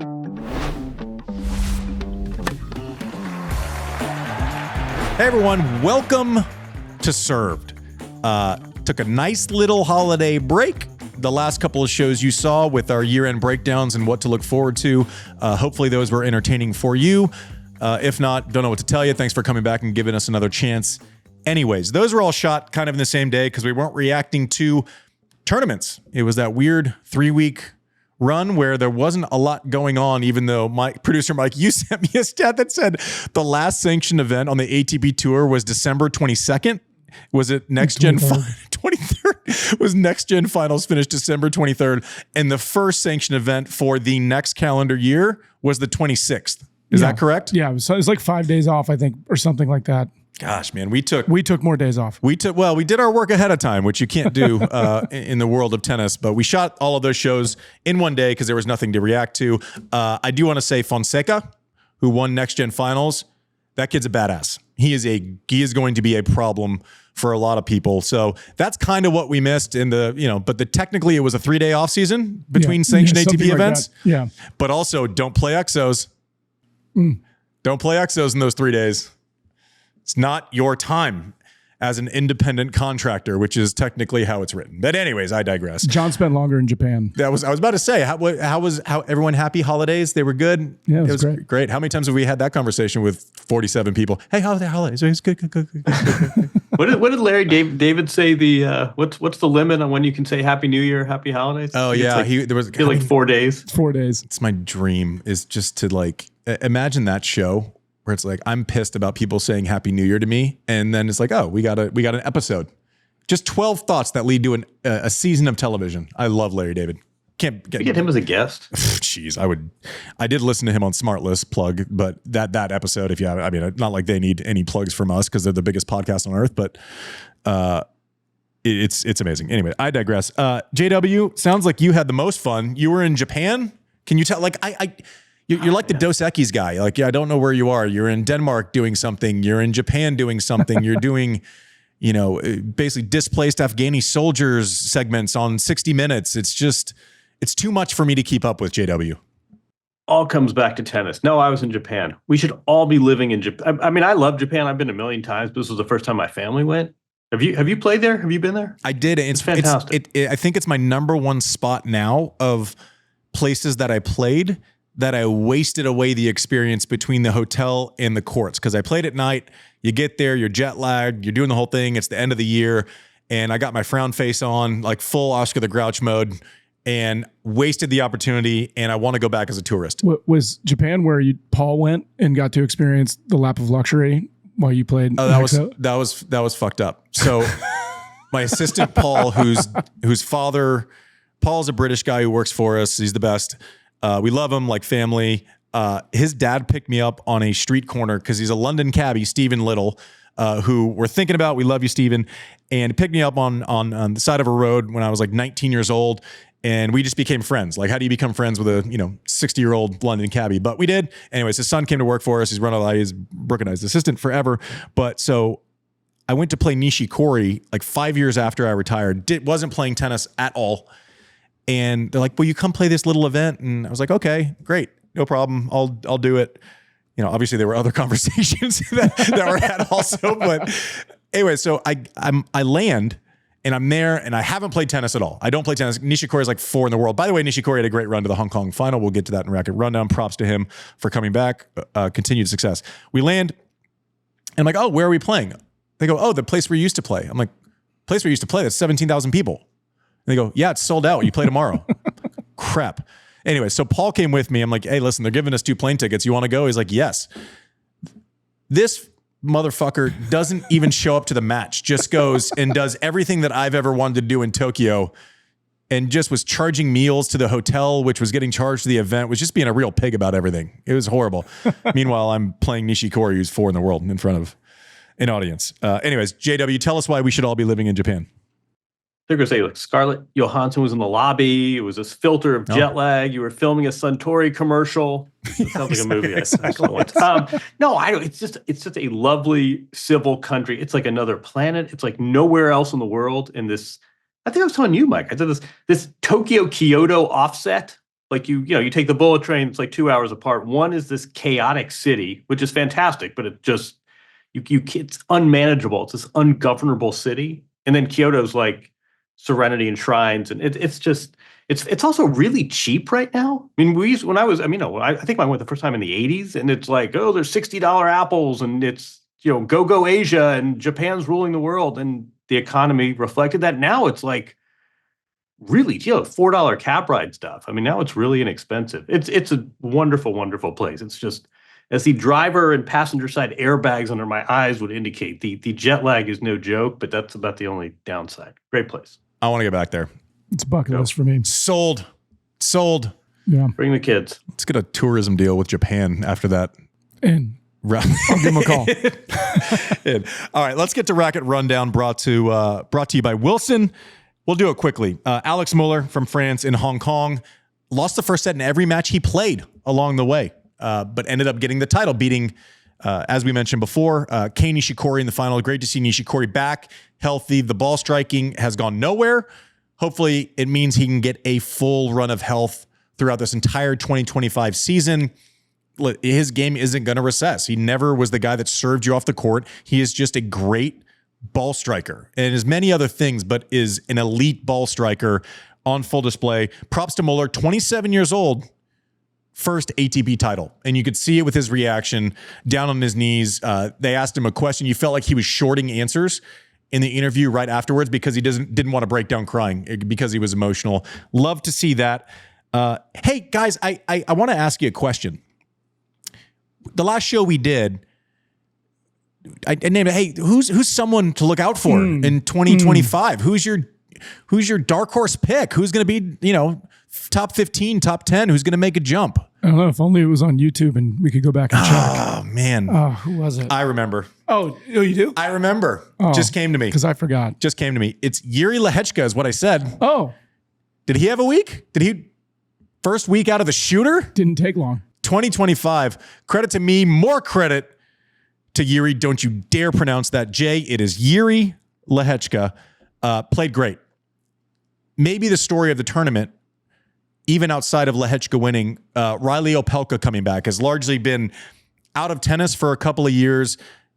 Hey everyone, welcome to Served. Took a nice little holiday break. The last couple of shows you saw with our year-end breakdowns and what to look forward to. Hopefully those were entertaining for you. If not, don't know what to tell you. Thanks for coming back and giving us another chance. Anyways, those were all shot kind of in the same day because we weren't reacting to tournaments. It was that weird 3-week run where there wasn't a lot going on, even though my producer Mike, you sent me a stat that said the last sanctioned event on the ATP Tour was December 22nd. Was it Next Gen 23rd? Was Next Gen Finals finished December 23rd, and the first sanctioned event for the next calendar year was the 26th. Is that correct? Yeah, it was like 5 days off, I think, or something like that. Gosh, man, we took more days off. We did our work ahead of time, which you can't do in the world of tennis. But we shot all of those shows in one day because there was nothing to react to. I do want to say Fonseca, who won Next Gen Finals, that kid's a badass. He is going to be a problem for a lot of people. So that's kind of what we missed in the, but technically it was a 3-day off season between sanctioned ATP events. Like yeah. But also don't play exos. Don't play exos in those 3 days. It's not your time as an independent contractor, which is technically how it's written. But anyways, I digress. John spent longer in Japan. I was about to say, how everyone happy holidays? They were good. Yeah, it was great. How many times have we had that conversation with 47 people? Hey, how are the holidays? It's good. What did Larry David say? What's the limit on when you can say Happy New Year, Happy Holidays? Oh yeah, there was like 4 days. 4 days. It's my dream is just to imagine that show where it's like I'm pissed about people saying Happy New Year to me, and then it's like, oh, we got an episode. Just 12 thoughts that lead to a season of television. I love Larry David. Can't get him as a guest. Jeez, I did listen to him on SmartList plug, but that episode, if you have, I mean, not like they need any plugs from us because they're the biggest podcast on earth, but it's amazing. Anyway, I digress. JW, sounds like you had the most fun. You were in Japan. Can you tell? You're like the Dos Equis guy. I don't know where you are. You're in Denmark doing something. You're in Japan doing something. You're doing, basically displaced Afghani soldiers segments on 60 Minutes. It's too much for me to keep up with, JW. All comes back to tennis. No, I was in Japan. We should all be living in Japan. I mean, I love Japan. I've been a million times, but this was the first time my family went. Have you played there? Have you been there? I did. It's fantastic. I think it's my number one spot now of places that I played that I wasted away the experience between the hotel and the courts. Because I played at night, you get there, you're jet lagged, you're doing the whole thing, it's the end of the year, and I got my frown face on, like full Oscar the Grouch mode, and wasted the opportunity, and I want to go back as a tourist. Was Japan where Paul went and got to experience the lap of luxury while you played? Oh, that was fucked up. So my assistant Paul, whose father, Paul's a British guy who works for us, he's the best. We love him like family. His dad picked me up on a street corner because he's a London cabbie, Stephen Little, who we're thinking about. We love you, Stephen. And he picked me up on the side of a road when I was like 19 years old. And we just became friends. Like, how do you become friends with a 60-year-old London cabbie? But we did. Anyways, his son came to work for us. He's Brooke and I's assistant forever. But so I went to play Nishikori like 5 years after I retired. Wasn't playing tennis at all. And they're like, "Will you come play this little event?" And I was like, "Okay, great, no problem. I'll do it." Obviously there were other conversations that were had also. But anyway, so I land and I'm there and I haven't played tennis at all. I don't play tennis. Nishikori is like 4 in the world. By the way, Nishikori had a great run to the Hong Kong final. We'll get to that in Racket Rundown. Props to him for coming back. Continued success. We land and I'm like, "Oh, where are we playing?" They go, "Oh, the place we used to play." I'm like, "Place we used to play? That's 17,000 people." And they go, "Yeah, it's sold out. You play tomorrow." Crap. Anyway, so Paul came with me. I'm like, "Hey, listen, they're giving us 2 plane tickets. You want to go?" He's like, "Yes." This motherfucker doesn't even show up to the match, just goes and does everything that I've ever wanted to do in Tokyo, and just was charging meals to the hotel, which was getting charged to the event, was just being a real pig about everything. It was horrible. Meanwhile, I'm playing Nishikori, who's 4 in the world, in front of an audience. Anyways, JW, tell us why we should all be living in Japan. They're going to say, like, Scarlett Johansson was in the lobby. It was this filter of jet lag. You were filming a Suntory commercial. It sounds like a movie. No, I don't. It's just a lovely civil country. It's like another planet. It's like nowhere else in the world. And this, I think I was telling you, Mike, I did this Tokyo Kyoto offset like you take the bullet train, it's like 2 hours apart. One is this chaotic city, which is fantastic, but it just it's unmanageable. It's this ungovernable city. And then Kyoto's like serenity and shrines, and it's also really cheap right now. I mean, I think I went the first time in the 80s, and it's like, oh, there's $60 apples, and it's go Asia, and Japan's ruling the world, and the economy reflected that. Now it's like really $4 cab ride stuff. I mean, now it's really inexpensive. It's a wonderful, wonderful place. It's just, as the driver and passenger side airbags under my eyes would indicate, the jet lag is no joke, but that's about the only downside. Great place. I want to get back there. It's a bucket list for me. Sold. Yeah. Bring the kids. Let's get a tourism deal with Japan after that. And I'll give him a call. All right, let's get to Racket Rundown, brought to you by Wilson. We'll do it quickly. Alex Muller from France in Hong Kong lost the first set in every match he played along the way, but ended up getting the title, beating, as we mentioned before, Kei Nishikori in the final. Great to see Nishikori back, healthy. The ball striking has gone nowhere. Hopefully, it means he can get a full run of health throughout this entire 2025 season. His game isn't going to recess. He never was the guy that served you off the court. He is just a great ball striker and as many other things, but is an elite ball striker on full display. Props to Muller, 27 years old, first ATP title. And you could see it with his reaction down on his knees. They asked him a question. You felt like he was shorting answers in the interview right afterwards because he didn't want to break down crying because he was emotional. Love to see that. Hey guys, I want to ask you a question. The last show we did, I named it, hey, who's someone to look out for in 2025? Who's your dark horse pick? Who's going to be, top 15, top 10? Who's going to make a jump? I don't know. If only it was on YouTube and we could go back and check. Oh, man. Oh, who was it? I remember. Oh, you do? I remember. Just came to me. Because I forgot. Just came to me. It's Yuri Lehecka is what I said. Oh. Did he have a week? First week out of the shooter? Didn't take long. 2025. Credit to me. More credit to Yuri. Don't you dare pronounce that J. It is Yuri Lehecka. Played great. Maybe the story of the tournament, even outside of Lehecka winning, Riley Opelka coming back, has largely been out of tennis for a couple of years.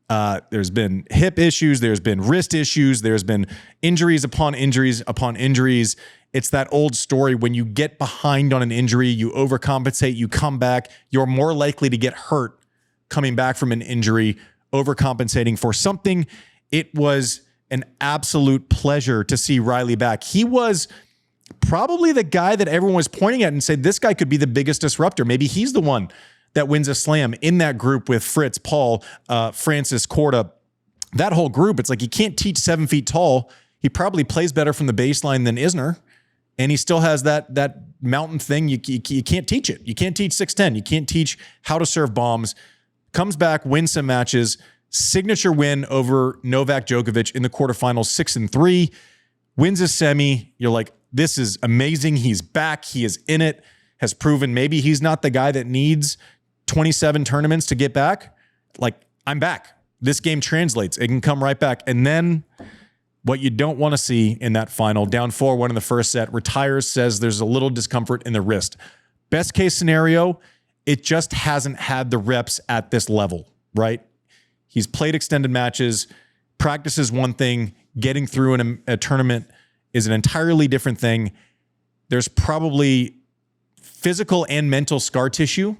There's been hip issues. There's been wrist issues. There's been injuries upon injuries upon injuries. It's that old story. When you get behind on an injury, you overcompensate, you come back, you're more likely to get hurt coming back from an injury, overcompensating for something. It was an absolute pleasure to see Riley back. He was probably the guy that everyone was pointing at and said, this guy could be the biggest disruptor. Maybe he's the one that wins a slam in that group with Fritz, Paul, Francis, Korda. That whole group, it's like you can't teach 7 feet tall. He probably plays better from the baseline than Isner. And he still has that mountain thing. You can't teach it. You can't teach 6'10". You can't teach how to serve bombs. Comes back, wins some matches. Signature win over Novak Djokovic in the quarterfinals, 6-3. Wins a semi. You're like, this is amazing. He's back. He is in it. Has proven maybe he's not the guy that needs 27 tournaments to get back. Like, I'm back. This game translates. It can come right back. And then what you don't want to see in that final, down 4-1 in the first set, retires, says there's a little discomfort in the wrist. Best case scenario, it just hasn't had the reps at this level, right? He's played extended matches. Practice is one thing. Getting through in a tournament is an entirely different thing. There's probably physical and mental scar tissue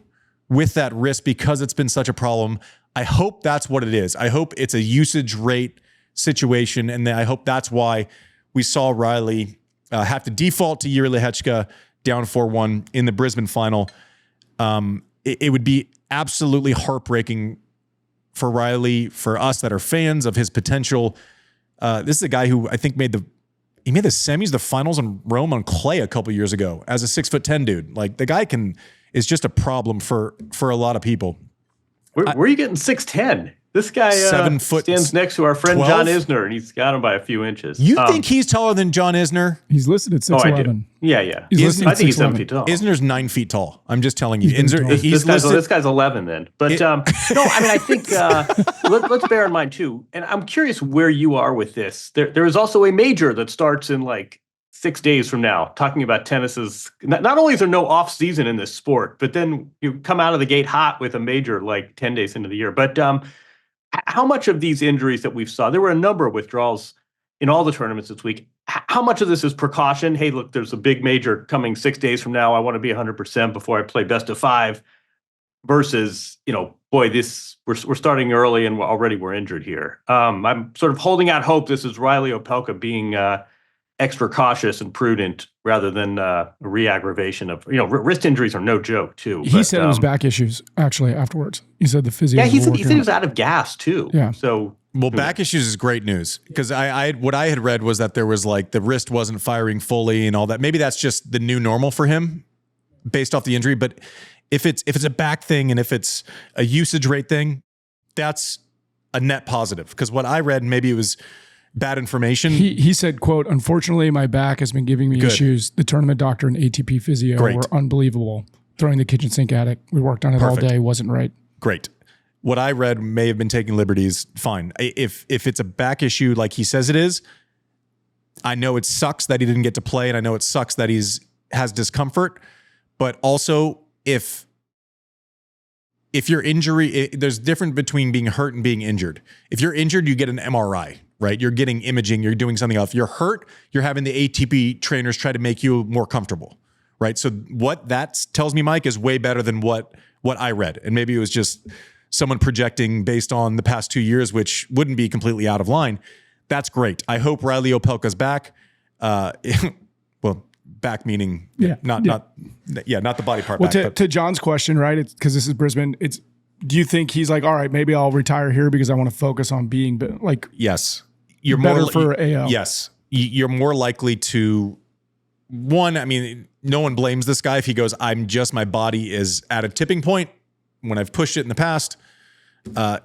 with that wrist because it's been such a problem. I hope that's what it is. I hope it's a usage rate situation, and I hope that's why we saw Riley have to default to Yuri Lehecka down 4-1 in the Brisbane final. It would be absolutely heartbreaking for Riley, for us that are fans of his potential. This is a guy who I think made the semis, the finals in Rome on clay a couple years ago as a 6'10" dude. Like, the guy is just a problem for a lot of people. Where are you getting 6'10"? This guy 7 foot stands next to our friend 12? John Isner, and he's got him by a few inches. You think he's taller than John Isner? He's listed at 6'11". Yeah. I think he's 7 feet tall. Isner's 9 feet tall. I'm just telling you. This guy's 11 then. But no, I mean, I think let's bear in mind too, and I'm curious where you are with this. There is also a major that starts in like 6 days from now, talking about tennis is not only is there no off season in this sport, but then you come out of the gate hot with a major like 10 days into the year. But how much of these injuries that we've saw, there were a number of withdrawals in all the tournaments this week. How much of this is precaution? Hey, look, there's a big major coming 6 days from now. I want to be 100% before I play best of 5 versus, boy, we're starting early and already we're injured here. I'm sort of holding out hope this is Riley Opelka being extra cautious and prudent rather than a re-aggravation of, wrist injuries are no joke too. He said it was back issues actually afterwards. He said the physio. Yeah, he said he was out of gas too. Yeah. So, well, back issues is great news because what I had read was that there was like the wrist wasn't firing fully and all that. Maybe that's just the new normal for him based off the injury. But if it's a back thing and if it's a usage rate thing, that's a net positive. Because what I read, maybe it was bad information. He said, quote, unfortunately, my back has been giving me issues. The tournament doctor and ATP physio were unbelievable. Throwing the kitchen sink at it. We worked on it all day. Wasn't right. Great. What I read may have been taking liberties. Fine. If it's a back issue like he says it is, I know it sucks that he didn't get to play, and I know it sucks that has discomfort. But also, if your injury, there's difference between being hurt and being injured. If you're injured, you get an MRI, right? You're getting imaging, you're doing something else. If you're hurt, you're having the ATP trainers try to make you more comfortable, right? So what that tells me, Mike, is way better than what I read. And maybe it was just someone projecting based on the past 2 years, which wouldn't be completely out of line. That's great. I hope Riley Opelka's back. Well, back meaning not the body part. Well, back, to John's question, right? It's because this is Brisbane. Do you think he's like, all right, maybe I'll retire here because I want to focus on being like, yes, you're better more for AO. Yes, you're more likely to. One, I mean, no one blames this guy if he goes, my body is at a tipping point. When I've pushed it in the past,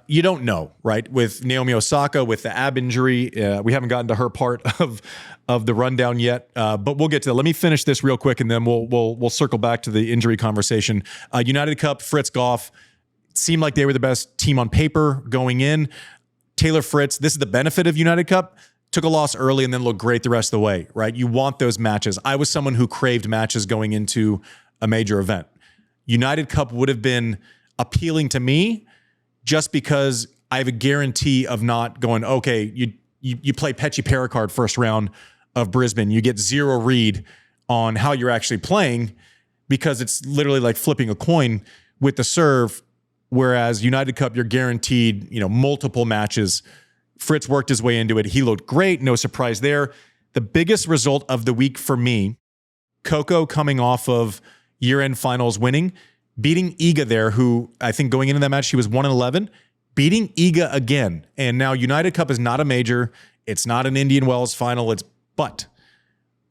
you don't know, right? With Naomi Osaka, with the ab injury, we haven't gotten to her part of the rundown yet, but we'll get to that. Let me finish this real quick, and then we'll circle back to the injury conversation. United Cup, Fritz Gauff seemed like they were the best team on paper going in. Taylor Fritz, this is the benefit of United Cup. Took a loss early and then looked great the rest of the way, right? You want those matches. I was someone who craved matches going into a major event. United Cup would have been appealing to me just because I have a guarantee of not going, okay, you play Perricard first round of Brisbane. You get zero read on how you're actually playing because it's literally like flipping a coin with the serve. Whereas United Cup, you're guaranteed, multiple matches. Fritz worked his way into it. He looked great. No surprise there. The biggest result of the week for me, Coco coming off of year-end finals winning, beating Iga there, who I think going into that match, she was 1-11, beating Iga again. And now United Cup is not a major. It's not an Indian Wells final. But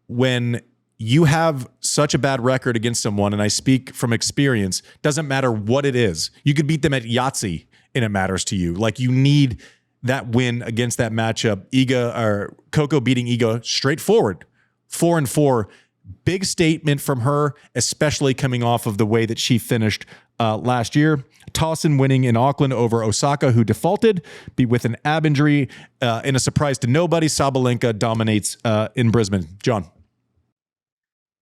when you have such a bad record against someone, and I speak from experience, doesn't matter what it is. You could beat them at Yahtzee and it matters to you. Like you need that win against that matchup. Coco beating Iga straightforward, 4-4. Big statement from her, especially coming off of the way that she finished last year. Towson winning in Auckland over Osaka, who defaulted with an ab injury. In a surprise to nobody, Sabalenka dominates in Brisbane. John.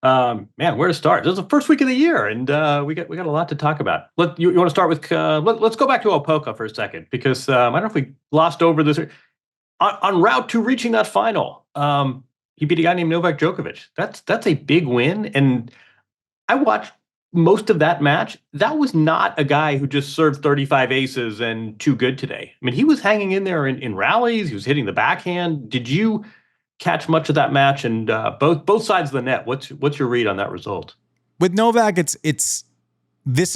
Man, where to start? This is the first week of the year, and we got a lot to talk about. You want to start with? Let's go back to Opelka for a second because I don't know if we glossed over this. On route to reaching that final, he beat a guy named Novak Djokovic. That's a big win, and I watched most of that match. That was not a guy who just served 35 aces and too good today. I mean, he was hanging in there in rallies. He was hitting the backhand. Did you catch much of that match? And both sides of the net. What's your read on that result? With Novak, this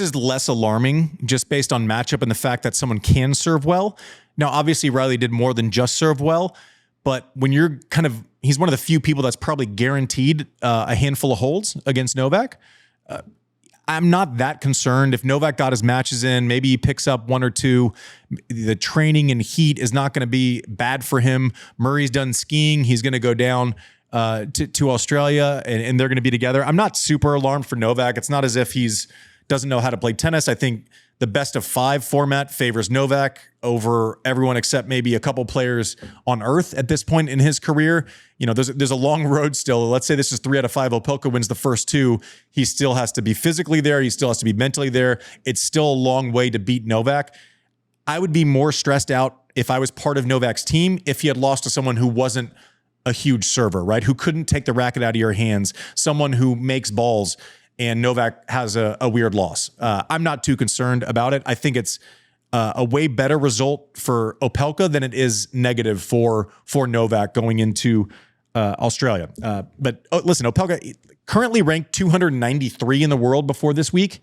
is less alarming just based on matchup and the fact that someone can serve well. Now, obviously, Riley did more than just serve well, but when you're he's one of the few people that's probably guaranteed a handful of holds against Novak. I'm not that concerned. If Novak got his matches in, maybe he picks up one or two. The training and heat is not going to be bad for him. Murray's done skiing. He's going to go down to Australia, and they're going to be together. I'm not super alarmed for Novak. It's not as if he's doesn't know how to play tennis. I think the best of 5 format favors Novak over everyone except maybe a couple players on earth at this point in his career. There's a long road still. Let's say this is 3 out of 5. Opelka wins the first 2. He still has to be physically there. He still has to be mentally there. It's still a long way to beat Novak. I would be more stressed out if I was part of Novak's team if he had lost to someone who wasn't a huge server, right? Who couldn't take the racket out of your hands, someone who makes balls, and Novak has a weird loss. I'm not too concerned about it. I think it's a way better result for Opelka than it is negative for Novak going into Australia. But listen, Opelka currently ranked 293 in the world before this week.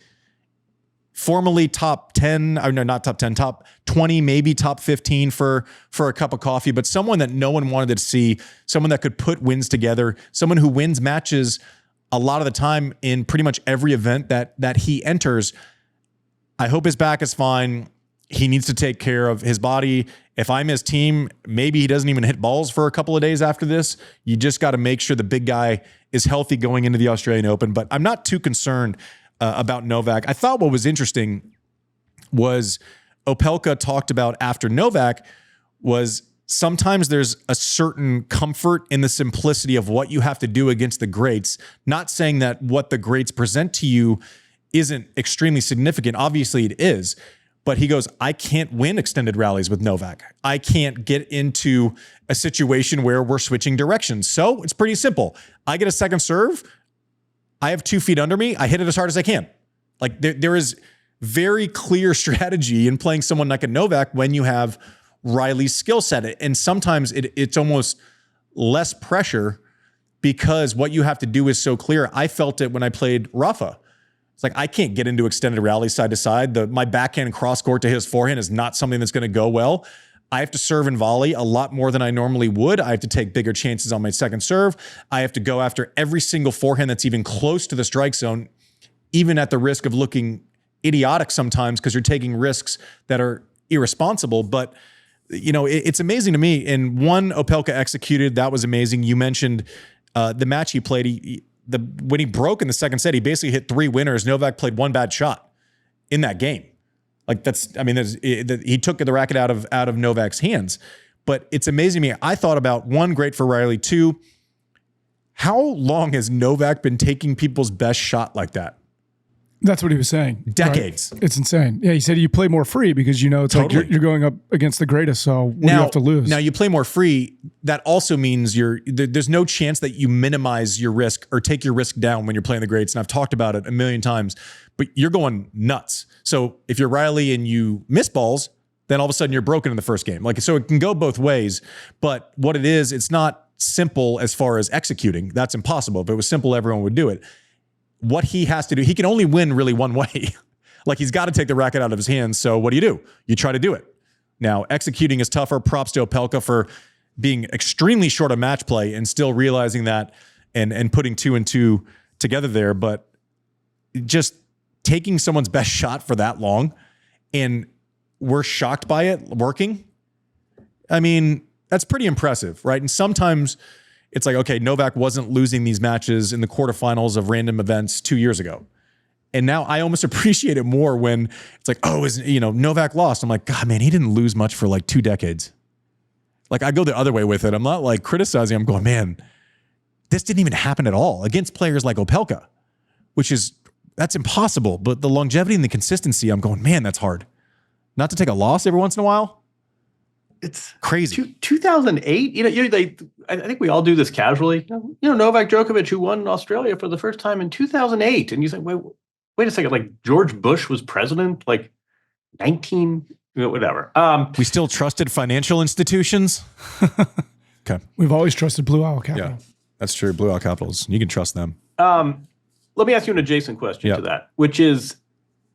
Formerly top 10, or no, not top 10, top 20, maybe top 15 for a cup of coffee, but someone that no one wanted to see, someone that could put wins together, someone who wins matches a lot of the time in pretty much every event that he enters. I hope his back is fine. He needs to take care of his body. If I'm his team, maybe he doesn't even hit balls for a couple of days after this. You just got to make sure the big guy is healthy going into the Australian Open, but I'm not too concerned about Novak. I thought what was interesting was Opelka talked about after Novak was sometimes there's a certain comfort in the simplicity of what you have to do against the greats. Not saying that what the greats present to you isn't extremely significant. Obviously it is. But he goes, I can't win extended rallies with Novak. I can't get into a situation where we're switching directions. So it's pretty simple. I get a second serve. I have 2 feet under me. I hit it as hard as I can. Like there is very clear strategy in playing someone like a Novak when you have Riley's skill set. And sometimes it's almost less pressure because what you have to do is so clear. I felt it when I played Rafa. It's like, I can't get into extended rallies side to side. My backhand cross court to his forehand is not something that's going to go well. I have to serve and volley a lot more than I normally would. I have to take bigger chances on my second serve. I have to go after every single forehand that's even close to the strike zone, even at the risk of looking idiotic sometimes because you're taking risks that are irresponsible. But, it's amazing to me. And one, Opelka executed. That was amazing. You mentioned the match he played. When he broke in the second set, he basically hit 3 winners. Novak played 1 bad shot in that game. Like he took the racket out of Novak's hands. But it's amazing to me. I thought about 1, great for Riley. 2, how long has Novak been taking people's best shot like that? That's what he was saying. Decades. Right? It's insane. Yeah, he said you play more free because it's totally. Like you're going up against the greatest. So what do you have to lose? Now you play more free. That also means there's no chance that you minimize your risk or take your risk down when you're playing the greats. And I've talked about it a million times, but you're going nuts. So if you're Riley and you miss balls, then all of a sudden you're broken in the first game. So it can go both ways. But what it is, it's not simple as far as executing. That's impossible. If it was simple, everyone would do it. What he has to do, he can only win really one way. He's got to take the racket out of his hands. So what do? You try to do it. Now, executing is tougher. Props to Opelka for being extremely short of match play and still realizing that and putting 2 and 2 together there. But just taking someone's best shot for that long and we're shocked by it working. I mean, that's pretty impressive, right? And sometimes it's like, okay, Novak wasn't losing these matches in the quarterfinals of random events 2 years ago. And now I almost appreciate it more when it's like, Novak lost. I'm like, God, man, he didn't lose much for 2 decades. I go the other way with it. I'm not criticizing. I'm going, man, this didn't even happen at all against players like Opelka, that's impossible. But the longevity and the consistency, I'm going, man, that's hard. Not to take a loss every once in a while. It's crazy. 2008. I think we all do this casually. Novak Djokovic, who won in Australia for the first time in 2008, and you say, wait a second. George Bush was president, 19, whatever. Um, We still trusted financial institutions. Okay, we've always trusted Blue Owl Capital. Yeah, that's true. Blue Owl Capitals, you can trust them. Let me ask you an adjacent question to that, which is,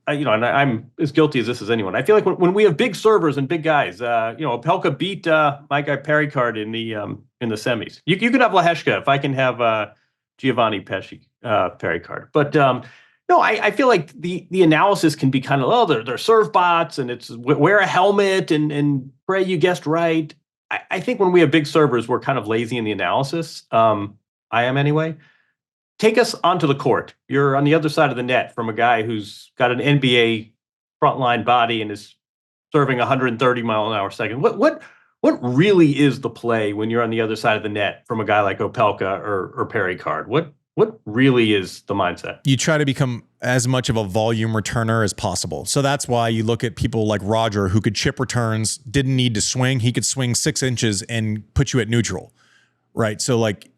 and I'm as guilty as this as anyone. I feel like when we have big servers and big guys, Opelka beat my guy Perricard in the semis. You can have Lehecka if I can have Giovanni Perricard. But no, I feel like the analysis can be kind of, they're serve bots and it's wear a helmet and pray you guessed right. I think when we have big servers, we're kind of lazy in the analysis. I am anyway. take us onto the court. You're on the other side of the net from a guy who's got an NBA frontline body and is serving 130 mile an hour second. What really is the play when you're on the other side of the net from a guy like Opelka or Perricard? What really is the mindset? You try to become as much of a volume returner as possible. So that's why you look at people like Roger, who could chip returns, didn't need to swing. He could swing 6 inches and put you at neutral, right? So like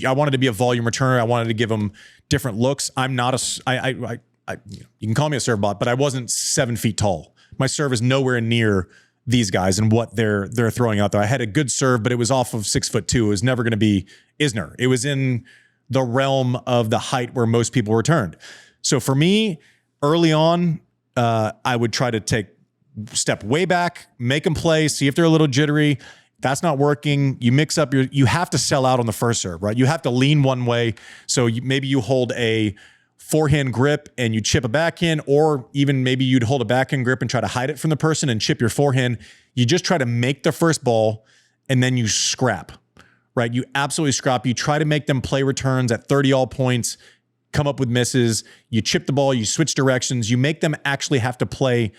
I wanted to be a volume returner. I wanted to give him different looks. I'm not you can call me a serve bot, but I wasn't 7 feet tall. My serve is nowhere near these guys and what they're throwing out there. I had a good serve, but it was off of 6'2". It was never going to be Isner. It was in the realm of the height where most people returned. So for me, early on, I would try to step way back, make them play, see if they're a little jittery. That's not working. You mix up you have to sell out on the first serve, right? You have to lean one way. So maybe you hold a forehand grip and you chip a backhand, or even maybe you'd hold a backhand grip and try to hide it from the person and chip your forehand. You just try to make the first ball and then you scrap, right? You absolutely scrap. You try to make them play returns at 30 all points, come up with misses. You chip the ball, you switch directions. You make them actually have to play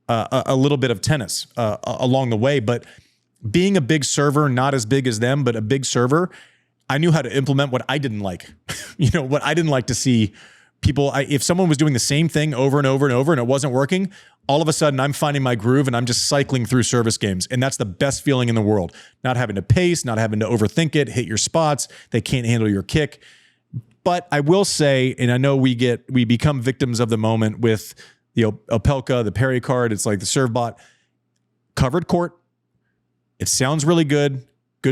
a little bit of tennis along the way. But being a big server, not as big as them, but a big server, I knew how to implement what I didn't like. What I didn't like to see people, if someone was doing the same thing over and over and over and it wasn't working, all of a sudden I'm finding my groove and I'm just cycling through service games. And that's the best feeling in the world. Not having to pace, not having to overthink it, hit your spots. They can't handle your kick. But I will say, and I know we become victims of the moment with the Opelka, the Perricard, it's like the serve bot, covered court. It sounds really good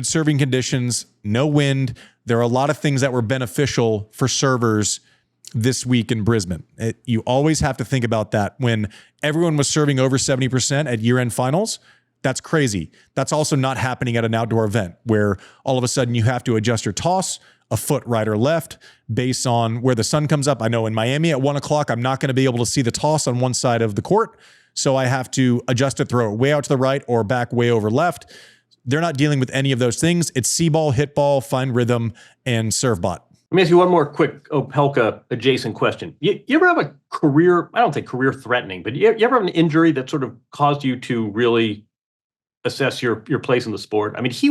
serving conditions, no wind. There are a lot of things that were beneficial for servers this week in Brisbane. You always have to think about that. When everyone was serving over 70% at year-end finals, that's crazy. That's also not happening at an outdoor event where all of a sudden you have to adjust your toss a foot right or left based on where the sun comes up. I know in Miami at 1 o'clock, I'm not going to be able to see the toss on one side of the court. So I have to adjust it, throw it way out to the right or back way over left. They're not dealing with any of those things. It's see ball, hit ball, find rhythm, and serve bot. Let me ask you one more quick Opelka adjacent question. You ever have a career, I don't think career threatening, but you ever have an injury that sort of caused you to really assess your place in the sport? I mean, he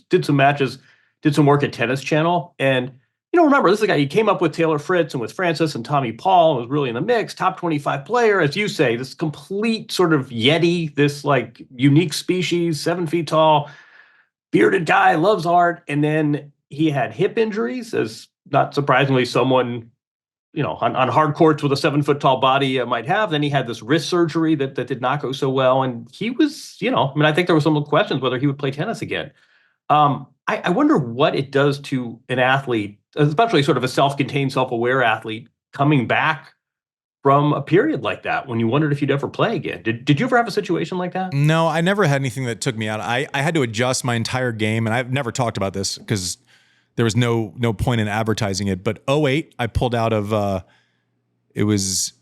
did some matches, did some work at Tennis Channel. And, remember, this is a guy, he came up with Taylor Fritz and with Francis and Tommy Paul, was really in the mix, top 25 player, as you say, this complete sort of Yeti, this like unique species, 7 feet tall, bearded guy, loves art. And then he had hip injuries, as not surprisingly someone, on hard courts with a 7 foot tall body might have. Then he had this wrist surgery that did not go so well. And he was, I think there were some questions whether he would play tennis again. I wonder what it does to an athlete, especially sort of a self-contained, self-aware athlete, coming back from a period like that when you wondered if you'd ever play again. Did you ever have a situation like that? No, I never had anything that took me out. I had to adjust my entire game, and I've never talked about this because there was no point in advertising it. But 2008, I pulled out of, it was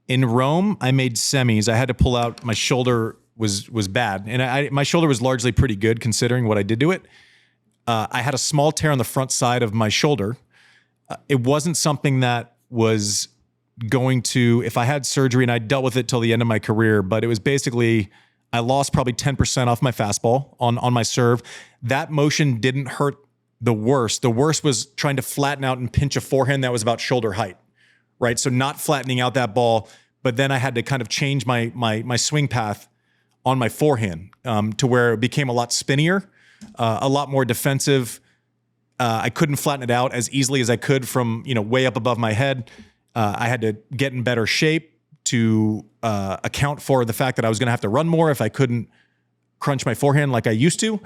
in Rome. I made semis. I had to pull out. My shoulder was bad, and my shoulder was largely pretty good considering what I did to it. I had a small tear on the front side of my shoulder. It wasn't something that was going to, if I had surgery, and I dealt with it till the end of my career, but it was basically, I lost probably 10% off my fastball on my serve. That motion didn't hurt the worst. The worst was trying to flatten out and pinch a forehand that was about shoulder height, right? So not flattening out that ball, but then I had to kind of change my swing path on my forehand to where it became a lot spinnier, a lot more defensive. I couldn't flatten it out as easily as I could from way up above my head. I had to get in better shape to account for the fact that I was going to have to run more if I couldn't crunch my forehand like I used to.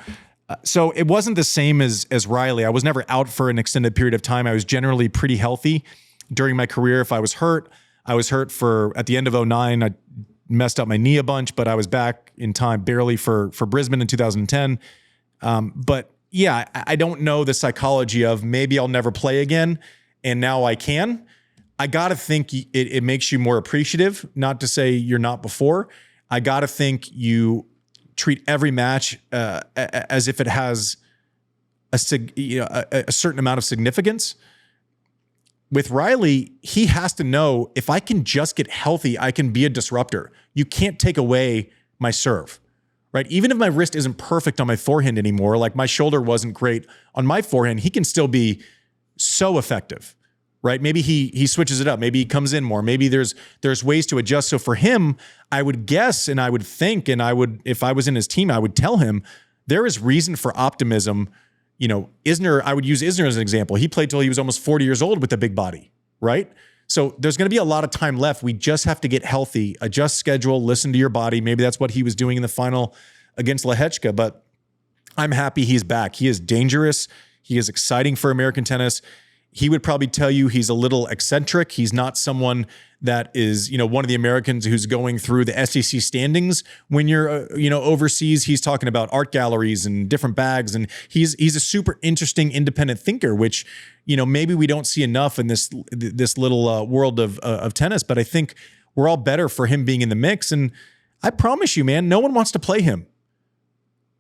So it wasn't the same as Riley. I was never out for an extended period of time. I was generally pretty healthy during my career. If I was hurt, I was hurt at the end of 2009. I messed up my knee a bunch, but I was back in time barely for Brisbane in 2010. But yeah, I don't know the psychology of maybe I'll never play again, and now I can. I got to think it makes you more appreciative, not to say you're not before. I got to think you treat every match as if it has a certain amount of significance. with Riley, he has to know if I can just get healthy, I can be a disruptor. You can't take away my serve, right? Even if my wrist isn't perfect on my forehand anymore, like my shoulder wasn't great on my forehand, he can still be so effective, right? Maybe he switches it up. Maybe he comes in more. Maybe there's ways to adjust. So for him, I would guess and I would think, and I would, if I was in his team, I would tell him there is reason for optimism. You know, Isner, I would use Isner as an example. He played till he was almost 40 years old with the big body, right? So there's going to be a lot of time left. We just have to get healthy, adjust schedule, listen to your body. Maybe that's what he was doing in the final against Lehecka, but I'm happy he's back. He is dangerous. He is exciting for American tennis. He would probably tell you he's a little eccentric. He's not someone that is, you know, one of the Americans who's going through the SEC standings when you're, overseas. He's talking about art galleries and different bags. And he's a super interesting independent thinker, which, maybe we don't see enough in this little world of tennis. But I think we're all better for him being in the mix. And I promise you, man, no one wants to play him.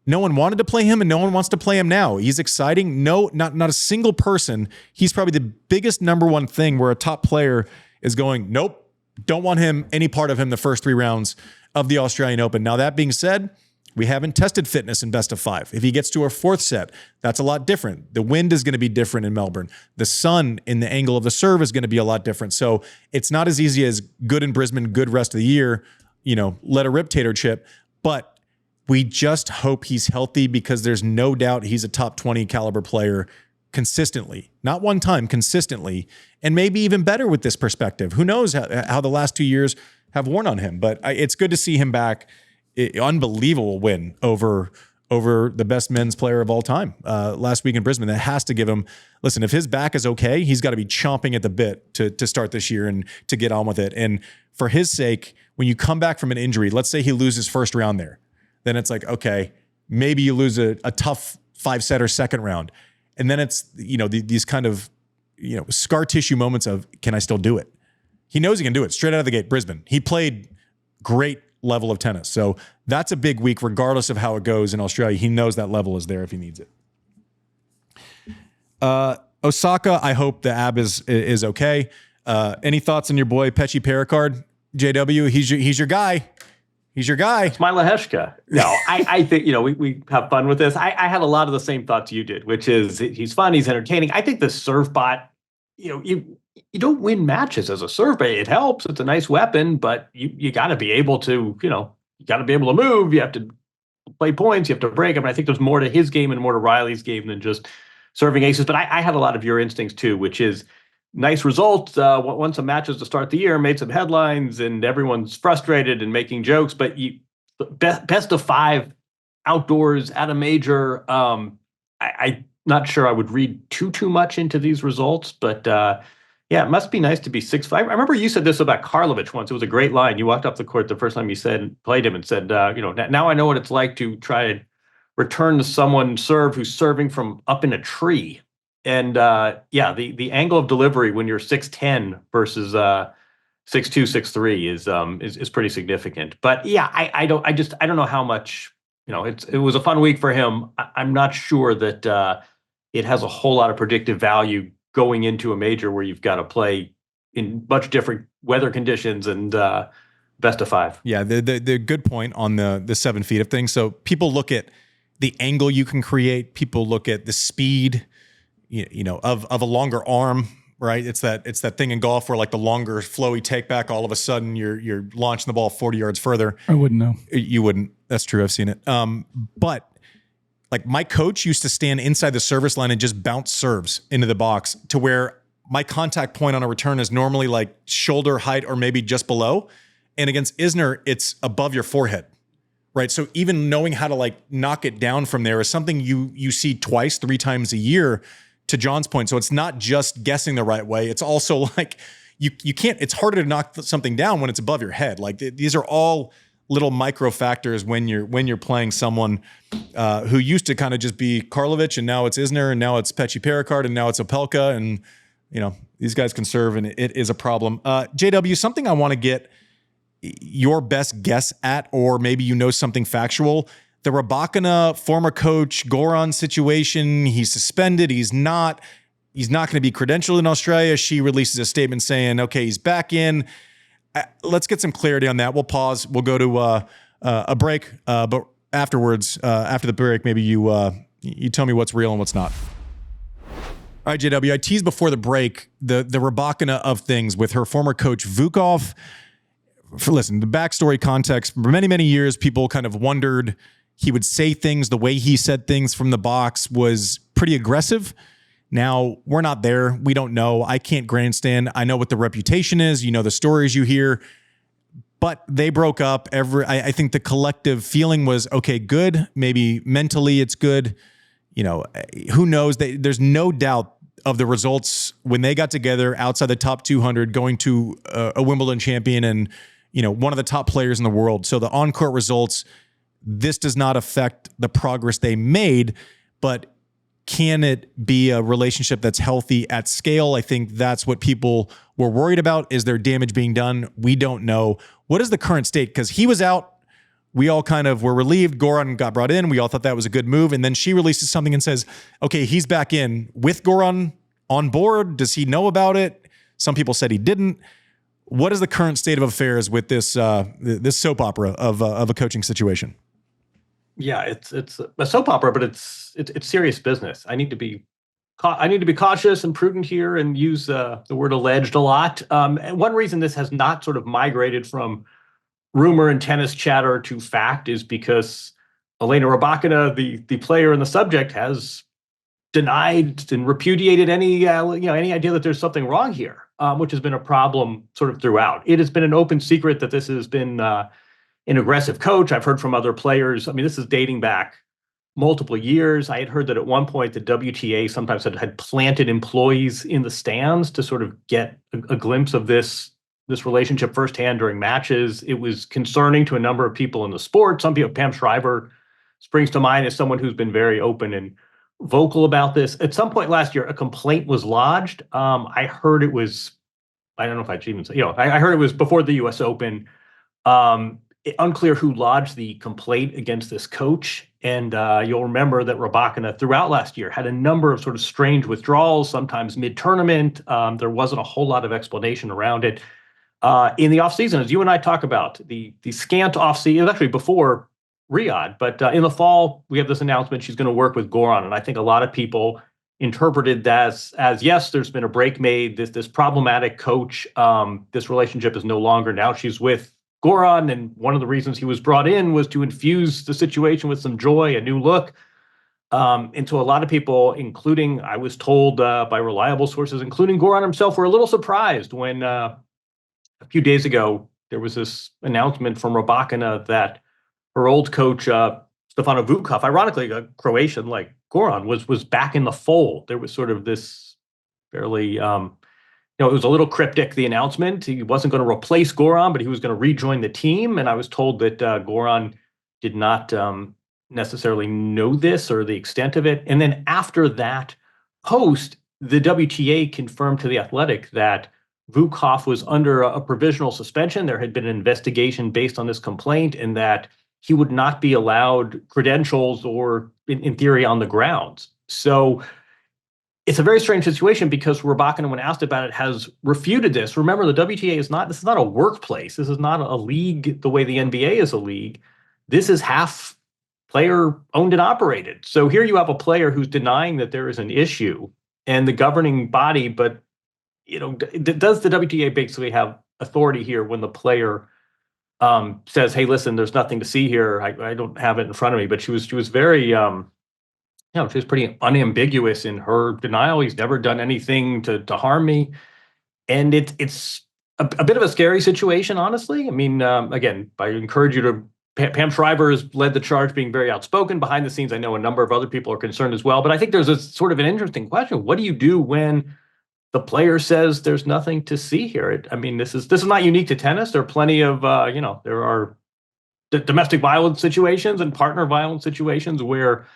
No one wanted to play him, and no one wants to play him now. He's exciting. No, not a single person. He's probably the biggest number one thing where a top player is going, nope, don't want him, any part of him the first 3 rounds of the Australian Open. Now, that being said, we haven't tested fitness in best of 5. If he gets to a 4th set, that's a lot different. The wind is going to be different in Melbourne. The sun in the angle of the serve is going to be a lot different. So it's not as easy as good in Brisbane, good rest of the year, let a rip tater chip. But we just hope he's healthy, because there's no doubt he's a top 20 caliber player consistently, not one time, consistently, and maybe even better with this perspective. Who knows how the last 2 years have worn on him, but it's good to see him back. Unbelievable win over the best men's player of all time last week in Brisbane. That has to give him, listen, if his back is okay, he's got to be chomping at the bit to start this year and to get on with it. And for his sake, when you come back from an injury, let's say he loses first round there, then it's like, okay, maybe you lose a tough 5-setter second round. And then it's, these kind of, scar tissue moments of, can I still do it? He knows he can do it straight out of the gate. Brisbane, he played great level of tennis. So that's a big week, regardless of how it goes in Australia. He knows that level is there if he needs it. Osaka, I hope the ab is okay. Any thoughts on your boy, Pechi Perricard? JW, he's your guy. He's your guy. It's my Lehecka. No, I think, we have fun with this. I had a lot of the same thoughts you did, which is he's fun, he's entertaining. I think the serve bot, you don't win matches as a serve bot. It helps. It's a nice weapon, but you got to be able to, you got to be able to move. You have to play points. You have to break. I mean, I think there's more to his game and more to Riley's game than just serving aces. But I had a lot of your instincts too, which is nice result. Won some matches to start the year, made some headlines, and everyone's frustrated and making jokes. But best of 5 outdoors at a major. I'm not sure I would read too much into these results, but it must be nice to be 6'5". I remember you said this about Karlovic once. It was a great line. You walked off the court the first time you played him and said, now I know what it's like to try to return to someone serve who's serving from up in a tree. And the angle of delivery when you're 6'10" versus 6'2", 6'3" is pretty significant. But yeah, I don't know how much, it was a fun week for him. I'm not sure that it has a whole lot of predictive value going into a major where you've got to play in much different weather conditions and best of 5. Yeah, the good point on the 7 feet of things. So people look at the angle you can create. People look at the speed, of a longer arm, right? It's that thing in golf where like the longer flowy take back, all of a sudden you're launching the ball 40 yards further. I wouldn't know. You wouldn't. That's true. I've seen it. But like my coach used to stand inside the service line and just bounce serves into the box to where my contact point on a return is normally like shoulder height or maybe just below. And against Isner, it's above your forehead, right? So even knowing how to like knock it down from there is something you see 2-3 times a year, to John's point. So it's not just guessing the right way. It's also like you can't, it's harder to knock something down when it's above your head. Like these are all little micro factors when you're playing someone who used to kind of just be Karlovic, and now it's Isner, and now it's Pechi Perricard, and now it's Opelka, and these guys can serve, and it is a problem. JW, something I want to get your best guess at, or maybe something factual. The Rybakina former coach Goran situation, he's suspended, he's not. he's not going to be credentialed in Australia. She releases a statement saying, okay, he's back in. Let's get some clarity on that. We'll pause. We'll go to a break. But afterwards, after the break, maybe you tell me what's real and what's not. All right, JW, I teased before the break the Rybakina of things with her former coach, Vukov. Listen, the backstory context, for many, many years, people kind of wondered he would say things. The way he said things from the box was pretty aggressive. Now, we're not there. We don't know. I can't grandstand. I know what the reputation is. You know the stories you hear. But they broke up. I think the collective feeling was, okay, good. Maybe mentally it's good. You know, who knows? There's no doubt of the results when they got together outside the top 200, going to a Wimbledon champion and, you know, one of the top players in the world. So the on-court results, this does not affect the progress they made, but can it be a relationship that's healthy at scale? I think that's what people were worried about. Is there damage being done? We don't know. What is the current state? Because he was out. We all kind of were relieved. Goran got brought in. We all thought that was a good move. And then she releases something and says, okay, he's back in with Goran on board. Does he know about it? Some people said he didn't. What is the current state of affairs with this this soap opera of a coaching situation? Yeah, it's a soap opera, but it's serious business. I need to be cautious and prudent here and use the word alleged a lot. And one reason this has not sort of migrated from rumor and tennis chatter to fact is because Elena Rybakina, the player and the subject, has denied and repudiated any idea that there's something wrong here, which has been a problem sort of throughout. It has been an open secret that this has been an aggressive coach. I've heard from other players. I mean, this is dating back multiple years. I had heard that at one point the WTA sometimes had planted employees in the stands to sort of get a glimpse of this relationship firsthand during matches. It was concerning to a number of people in the sport. Some people, Pam Shriver springs to mind as someone who's been very open and vocal about this. At some point last year, a complaint was lodged. I heard it was, I don't know if I should even say, I heard it was before the US Open. Unclear who lodged the complaint against this coach. And you'll remember that Rybakina throughout last year had a number of sort of strange withdrawals, sometimes mid-tournament. There wasn't a whole lot of explanation around it. In the offseason, as you and I talk about, the scant offseason, it was actually before Riyadh, but in the fall, we have this announcement she's going to work with Goran. And I think a lot of people interpreted that as yes, there's been a break made, this problematic coach, this relationship is no longer, now she's with Goran. And one of the reasons he was brought in was to infuse the situation with some joy, a new look. And so a lot of people, including, I was told by reliable sources, including Goran himself, were a little surprised when a few days ago, there was this announcement from Rybakina that her old coach, Stefano Vukov, ironically a Croatian like Goran, was back in the fold. There was sort of this fairly, it was a little cryptic, the announcement. He wasn't going to replace Goran, but he was going to rejoin the team. And I was told that Goran did not necessarily know this or the extent of it. And then after that post, the WTA confirmed to The Athletic that Vukov was under a provisional suspension. There had been an investigation based on this complaint, and that he would not be allowed credentials or, in theory, on the grounds. So it's a very strange situation because Rybakina, when asked about it, has refuted this. Remember, the WTA this is not a workplace. This is not a league the way the NBA is a league. This is half player owned and operated. So here you have a player who's denying that there is an issue, and the governing body, but does the WTA basically have authority here when the player says, "Hey, listen, there's nothing to see here. I don't have it in front of me." But she was very, she was pretty unambiguous in her denial. He's never done anything to harm me, and it's a bit of a scary situation, honestly. I mean, again, I encourage you to. Pam Shriver has led the charge, being very outspoken behind the scenes. I know a number of other people are concerned as well, but I think there's a sort of an interesting question: what do you do when the player says there's nothing to see here? This is not unique to tennis. There are plenty of, there are domestic violence situations and partner violence situations where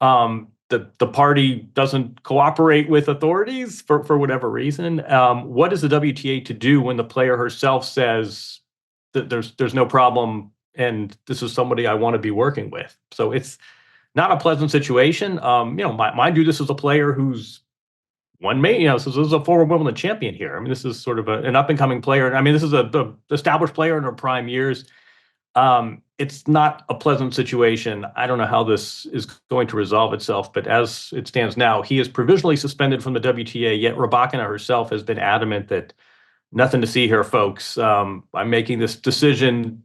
the party doesn't cooperate with authorities for whatever reason. What is the WTA to do when the player herself says that there's no problem and this is somebody I want to be working with? So it's not a pleasant situation. Mind you, this is a player who's one main, so this is a former Wimbledon champion here. I mean, this is sort of an up and coming player. I mean, this is the established player in her prime years. It's not a pleasant situation. I don't know how this is going to resolve itself, but as it stands now, he is provisionally suspended from the WTA, yet Rybakina herself has been adamant that nothing to see here, folks. I'm making this decision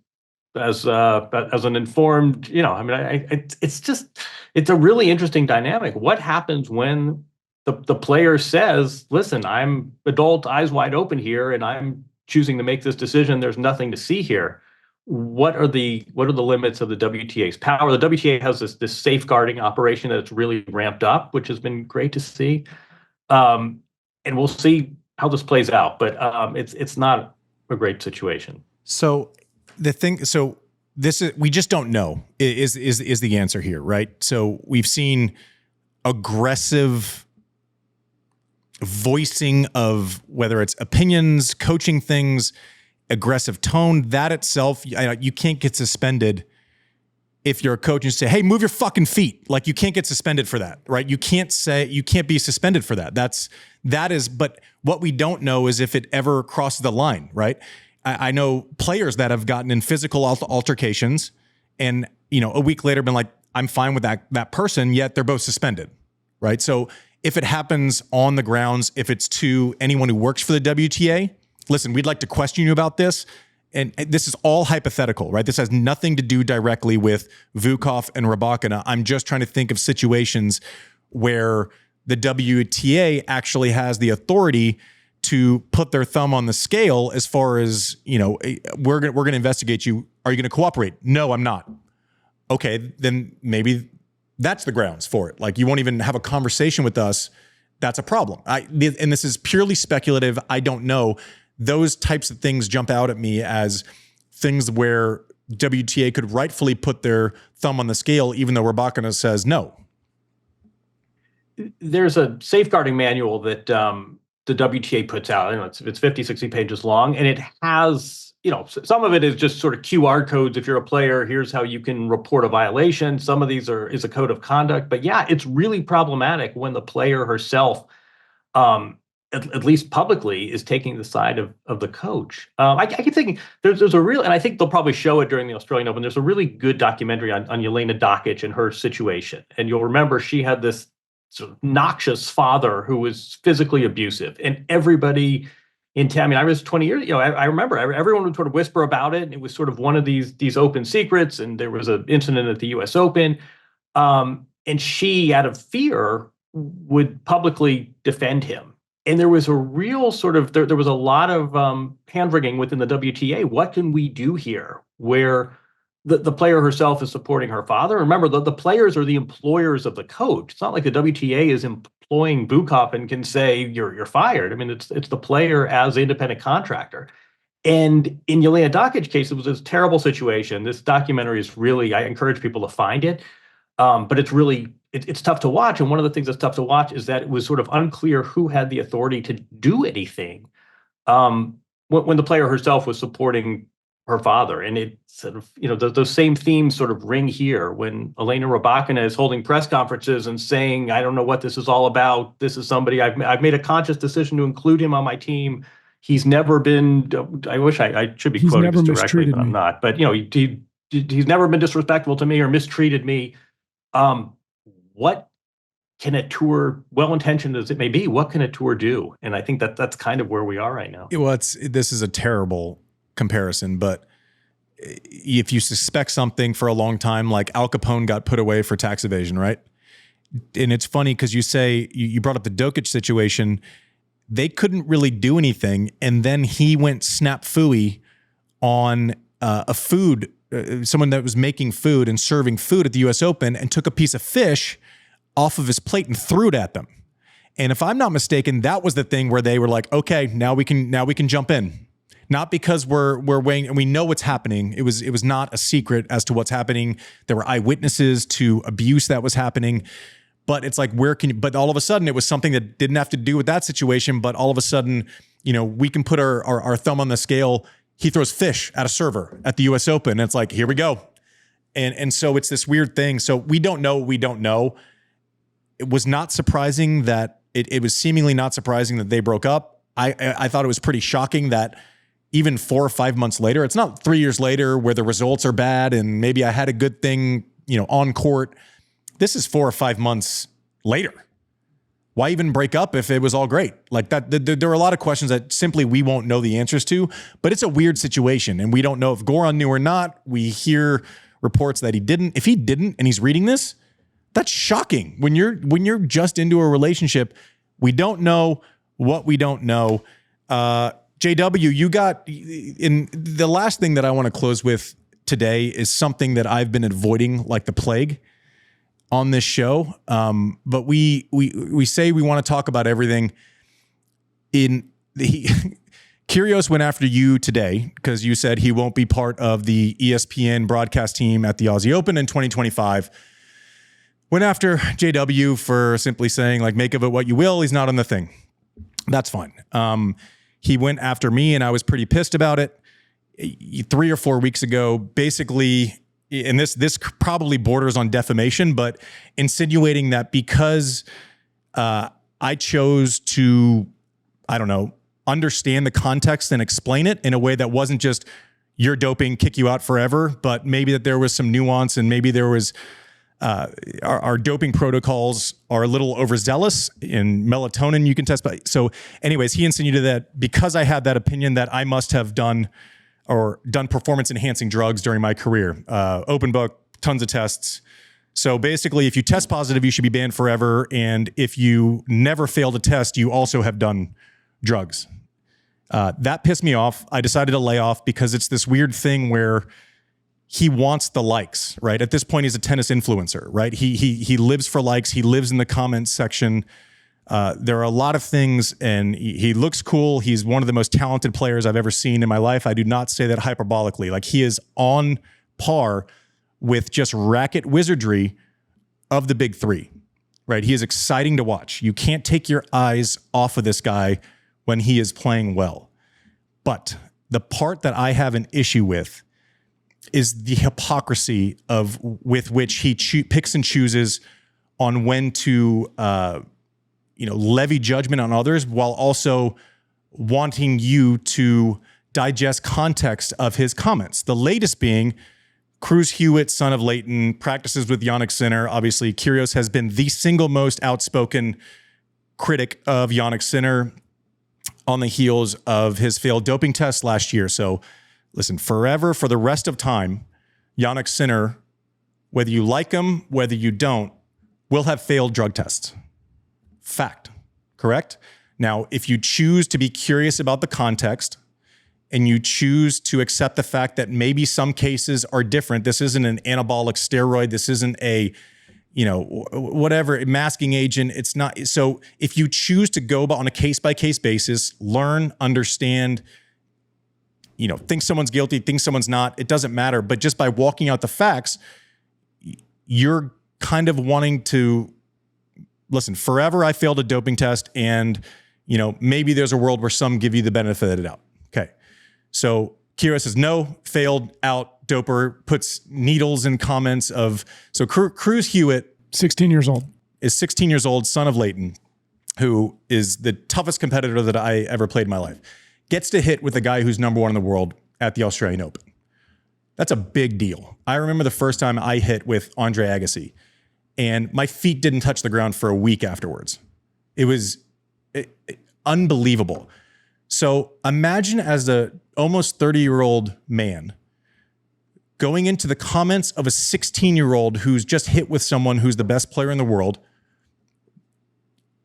as an informed, it's a really interesting dynamic. What happens when the player says, listen, I'm adult, eyes wide open here, and I'm choosing to make this decision. There's nothing to see here. What are the limits of the WTA's power? The WTA has this safeguarding operation that's really ramped up, which has been great to see. And we'll see how this plays out, but it's not a great situation. So we just don't know is the answer here, right? So we've seen aggressive voicing of whether it's opinions, coaching things, aggressive tone. That itself, you can't get suspended if you're a coach and say, hey, move your fucking feet. Like, you can't get suspended for that, right? You can't be suspended for that. But what we don't know is if it ever crosses the line, right? I know players that have gotten in physical altercations and, a week later been like, I'm fine with that person, yet they're both suspended, right? So if it happens on the grounds, if it's to anyone who works for the WTA, listen, we'd like to question you about this. And this is all hypothetical, right? This has nothing to do directly with Vukov and Rybakina. I'm just trying to think of situations where the WTA actually has the authority to put their thumb on the scale as far as, we're going to investigate you. Are you going to cooperate? No, I'm not. Okay, then maybe that's the grounds for it. Like, you won't even have a conversation with us. That's a problem. And this is purely speculative. I don't know. Those types of things jump out at me as things where WTA could rightfully put their thumb on the scale, even though Rybakina says no. There's a safeguarding manual that the WTA puts out. It's 50, 60 pages long, and it has, some of it is just sort of QR codes. If you're a player, here's how you can report a violation. Some of these is a code of conduct. But yeah, it's really problematic when the player herself, at least publicly, is taking the side of the coach. I keep thinking there's a real, and I think they'll probably show it during the Australian Open, there's a really good documentary on Elena Rybakina and her situation. And you'll remember she had this sort of noxious father who was physically abusive, and everybody in town, I was 20 years, I remember everyone would sort of whisper about it. And it was sort of one of these open secrets. And there was an incident at the US Open. And she, out of fear, would publicly defend him. And there was a real sort of, there was a lot of hand-wringing within the WTA. What can we do here? Where the player herself is supporting her father. Remember, the players are the employers of the coach. It's not like the WTA is employing Vukov and can say, you're fired. It's the player as independent contractor. And in Elena Rybakina's case, it was this terrible situation. This documentary is really, I encourage people to find it. But it's really, it's tough to watch. And one of the things that's tough to watch is that it was sort of unclear who had the authority to do anything when the player herself was supporting her father. And it sort of, those same themes sort of ring here when Elena Rybakina is holding press conferences and saying, I don't know what this is all about. This is somebody I've made a conscious decision to include him on my team. He's never been, I wish I should be quoting this directly, but I'm not. But, he's never been disrespectful to me or mistreated me. What can a tour, well-intentioned as it may be, what can a tour do? And I think that's kind of where we are right now. Well, this is a terrible comparison, but if you suspect something for a long time, like Al Capone got put away for tax evasion, right? And it's funny because you brought up the Dokic situation. They couldn't really do anything, and then he went snap phooey on someone that was making food and serving food at the US Open, and took a piece of fish off of his plate and threw it at them. And if I'm not mistaken, that was the thing where they were like, okay, now we can jump in. Not because we're weighing and we know what's happening. It was not a secret as to what's happening. There were eyewitnesses to abuse that was happening. But it's like, but all of a sudden it was something that didn't have to do with that situation. But all of a sudden, we can put our thumb on the scale. He throws fish at a server at the US Open. And it's like, here we go. And so it's this weird thing. So we don't know. It was not surprising that it was seemingly not surprising that they broke up. I thought it was pretty shocking that even 4 or 5 months later, it's not 3 years later where the results are bad and maybe I had a good thing, on court. This is 4 or 5 months later. Why even break up if it was all great? Like that, there are a lot of questions that simply we won't know the answers to, but it's a weird situation and we don't know if Goran knew or not. We hear reports that he didn't. If he didn't and he's reading this, that's shocking. When you're just into a relationship, we don't know what we don't know. JW, you got in the last thing that I want to close with today is something that I've been avoiding like the plague on this show. But we say we want to talk about everything. Kyrgios went after you today because you said he won't be part of the ESPN broadcast team at the Aussie Open in 2025. Went after JW for simply saying, like, make of it what you will. He's not on the thing. That's fine. He went after me and I was pretty pissed about it 3 or 4 weeks ago, basically, and this probably borders on defamation, but insinuating that because I chose to, I don't know, understand the context and explain it in a way that wasn't just you're doping, kick you out forever, but maybe that there was some nuance and maybe there was our doping protocols are a little overzealous. In melatonin you can test by. So anyways, he insinuated that because I had that opinion that I must have done performance enhancing drugs during my career. Open book, tons of tests. So basically, if you test positive, you should be banned forever. And if you never fail to test, you also have done drugs. That pissed me off. I decided to lay off because it's this weird thing where he wants the likes, right? At this point, he's a tennis influencer, right? He lives for likes. He lives in the comments section. There are a lot of things, and he looks cool. He's one of the most talented players I've ever seen in my life. I do not say that hyperbolically. Like, he is on par with just racket wizardry of the big three, right? He is exciting to watch. You can't take your eyes off of this guy when he is playing well. But the part that I have an issue with is the hypocrisy with which he picks and chooses on when to levy judgment on others while also wanting you to digest context of his comments. The latest being Cruz Hewitt, son of Leighton, practices with Jannik Sinner. Obviously, Kyrgios has been the single most outspoken critic of Jannik Sinner on the heels of his failed doping test last year. So listen, forever, for the rest of time, Jannik Sinner, whether you like him, whether you don't, will have failed drug tests. Fact, correct? Now, if you choose to be curious about the context and you choose to accept the fact that maybe some cases are different, this isn't an anabolic steroid, this isn't a, whatever, masking agent, it's not. So if you choose to go on a case-by-case basis, learn, understand, think someone's guilty, think someone's not, it doesn't matter. But just by walking out the facts, you're kind of wanting to, listen, forever I failed a doping test and, maybe there's a world where some give you the benefit of the doubt. Okay. So Kyrgios says no, failed, out, doper, puts needles in comments of, so Cruz Hewitt, 16 years old, is 16 years old, son of Leighton, who is the toughest competitor that I ever played in my life, gets to hit with the guy who's number one in the world at the Australian Open. That's a big deal. I remember the first time I hit with Andre Agassi, and my feet didn't touch the ground for a week afterwards. It was unbelievable. So imagine as a almost 30-year-old man going into the comments of a 16-year-old who's just hit with someone who's the best player in the world.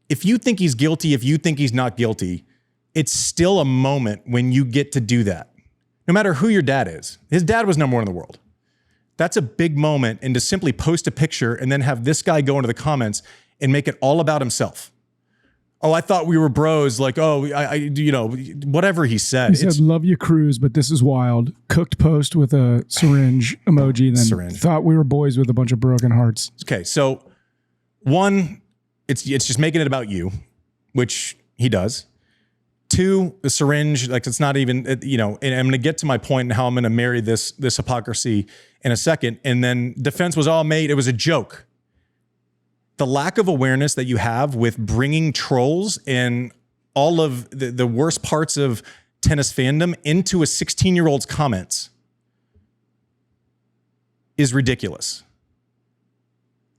If you think he's guilty, if you think he's not guilty, it's still a moment when you get to do that. No matter who your dad is. His dad was number one in the world. That's a big moment. And to simply post a picture and then have this guy go into the comments and make it all about himself. Oh, I thought we were bros. Like, oh, whatever he said. He said, love you, Cruz, but this is wild. Cooked post with a syringe emoji. Then thought we were boys with a bunch of broken hearts. Okay, so one, it's just making it about you, which he does. Two, the syringe, like it's not even, and I'm going to get to my point and how I'm going to marry this hypocrisy in a second. And then defense was all made. It was a joke. the lack of awareness that you have with bringing trolls and all of the worst parts of tennis fandom into a 16-year-old's comments is ridiculous.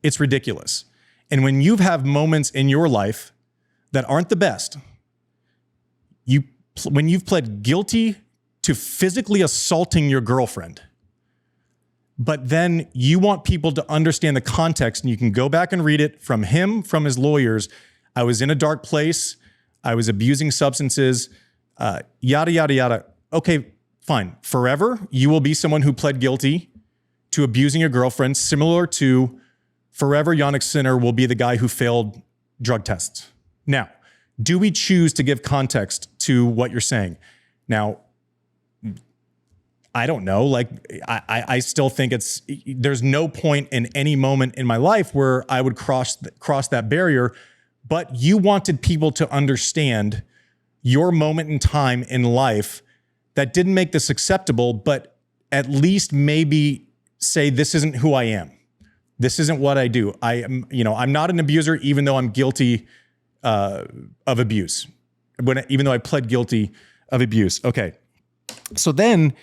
It's ridiculous. And when you have moments in your life that aren't the best, when you've pled guilty to physically assaulting your girlfriend, but then you want people to understand the context, and you can go back and read it from him, from his lawyers. I was in a dark place. I was abusing substances, yada, yada, yada. Okay, fine. Forever, you will be someone who pled guilty to abusing your girlfriend, similar to forever Jannik Sinner will be the guy who failed drug tests. Now, do we choose to give context to what you're saying? Now, I don't know. Like, I still think there's no point in any moment in my life where I would cross that barrier, but you wanted people to understand your moment in time in life that didn't make this acceptable, but at least maybe say, this isn't who I am. This isn't what I do. I'm not an abuser, even though I'm guilty of abuse. Even though I pled guilty of abuse. Okay. So then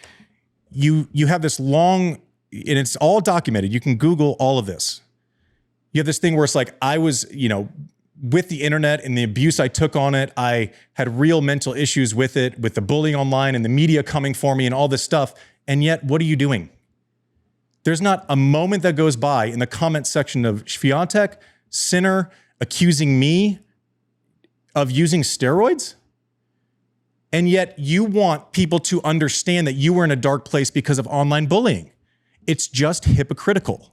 you have this long, and it's all documented. You can Google all of this. You have this thing where it's like, I was, with the internet and the abuse I took on it, I had real mental issues with it, with the bullying online and the media coming for me and all this stuff. And yet, what are you doing? There's not a moment that goes by in the comment section of Swiatek, Sinner, accusing me of using steroids. And yet you want people to understand that you were in a dark place because of online bullying. It's just hypocritical.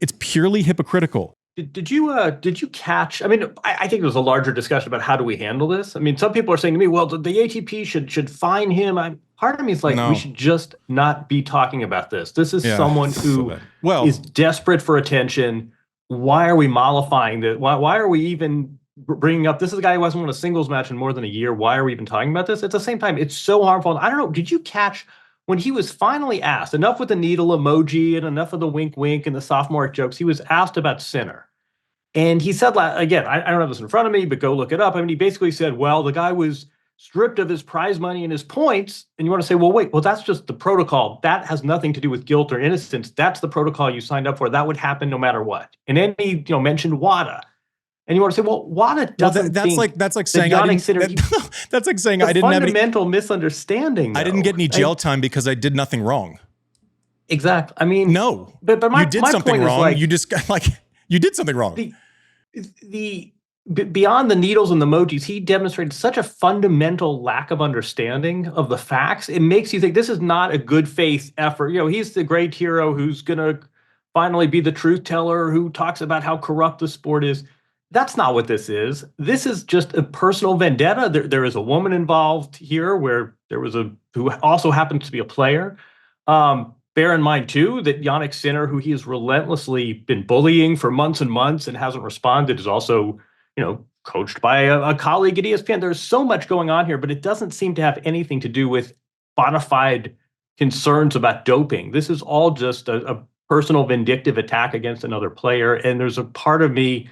It's purely hypocritical. Did you catch? I mean, I think there was a larger discussion about how do we handle this. I mean, some people are saying to me, well, the ATP should fine him. Part of me is like, no. We should just not be talking about this. This is someone who is desperate for attention. Why are we mollifying that? Why are we even bringing up, this is a guy who hasn't won a singles match in more than a year. Why are we even talking about this? At the same time, it's so harmful. And I don't know, did you catch when he was finally asked, enough with the needle emoji and enough of the wink wink and the sophomoric jokes, he was asked about Sinner. And he said, again, I don't have this in front of me, but go look it up. I mean, he basically said, well, the guy was stripped of his prize money and his points. And you want to say, well, wait, that's just the protocol. That has nothing to do with guilt or innocence. That's the protocol you signed up for. That would happen no matter what. And then he mentioned WADA. And you want to say, well, WADA doesn't that's like saying I didn't, that's like saying I didn't have any fundamental misunderstanding. I didn't get any jail time because I did nothing wrong. Exactly. I mean, no, but you did something wrong. You just you did something wrong. The beyond the needles and the emojis, he demonstrated such a fundamental lack of understanding of the facts. It makes you think this is not a good faith effort. He's the great hero who's going to finally be the truth teller, who talks about how corrupt the sport is. That's not what this is. This is just a personal vendetta. There is a woman involved here where there was who also happens to be a player. Bear in mind, too, that Jannik Sinner, who he has relentlessly been bullying for months and months and hasn't responded, is also, coached by a colleague at ESPN. There's so much going on here, but it doesn't seem to have anything to do with bona fide concerns about doping. This is all just a personal vindictive attack against another player. And there's a part of me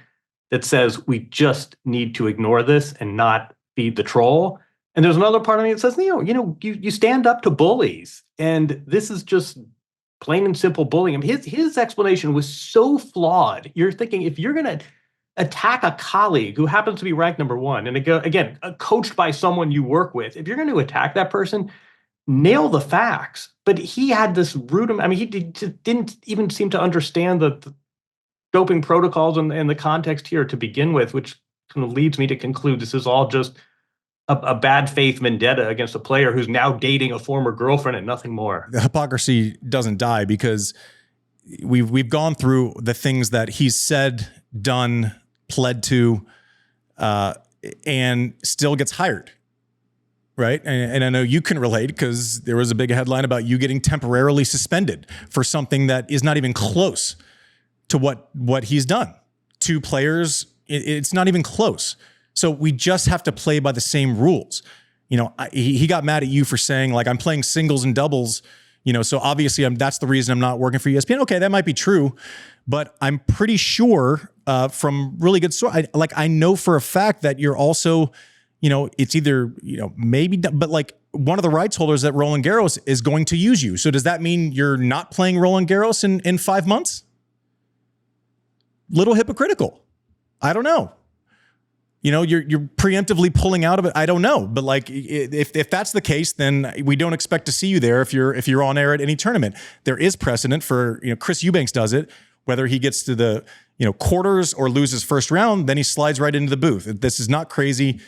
that says we just need to ignore this and not feed the troll. And there's another part of me that says, you stand up to bullies. And this is just plain and simple bullying. His explanation was so flawed. You're thinking, if you're going to attack a colleague who happens to be ranked number one, and again, coached by someone you work with, if you're going to attack that person, nail the facts. But he had this he didn't even seem to understand the doping protocols and the context here to begin with, which kind of leads me to conclude this is all just a bad faith vendetta against a player who's now dating a former girlfriend and nothing more. The hypocrisy doesn't die because we've gone through the things that he's said, done, pled to, and still gets hired. Right. And I know you can relate because there was a big headline about you getting temporarily suspended for something that is not even close to what he's done. Two players, it's not even close. So we just have to play by the same rules. He got mad at you for saying, like, I'm playing singles and doubles, so obviously that's the reason I'm not working for ESPN. Okay, that might be true, but I'm pretty sure from really good source. I know for a fact that you're also, it's either, maybe, but like one of the rights holders at Roland Garros is going to use you. So does that mean you're not playing Roland Garros in 5 months? Little hypocritical. I don't know. You're preemptively pulling out of it. I don't know. But like, if that's the case, then we don't expect to see you there if you're on air at any tournament. There is precedent for, Chris Eubanks does it, whether he gets to the, quarters or loses first round, then he slides right into the booth. This is not crazy.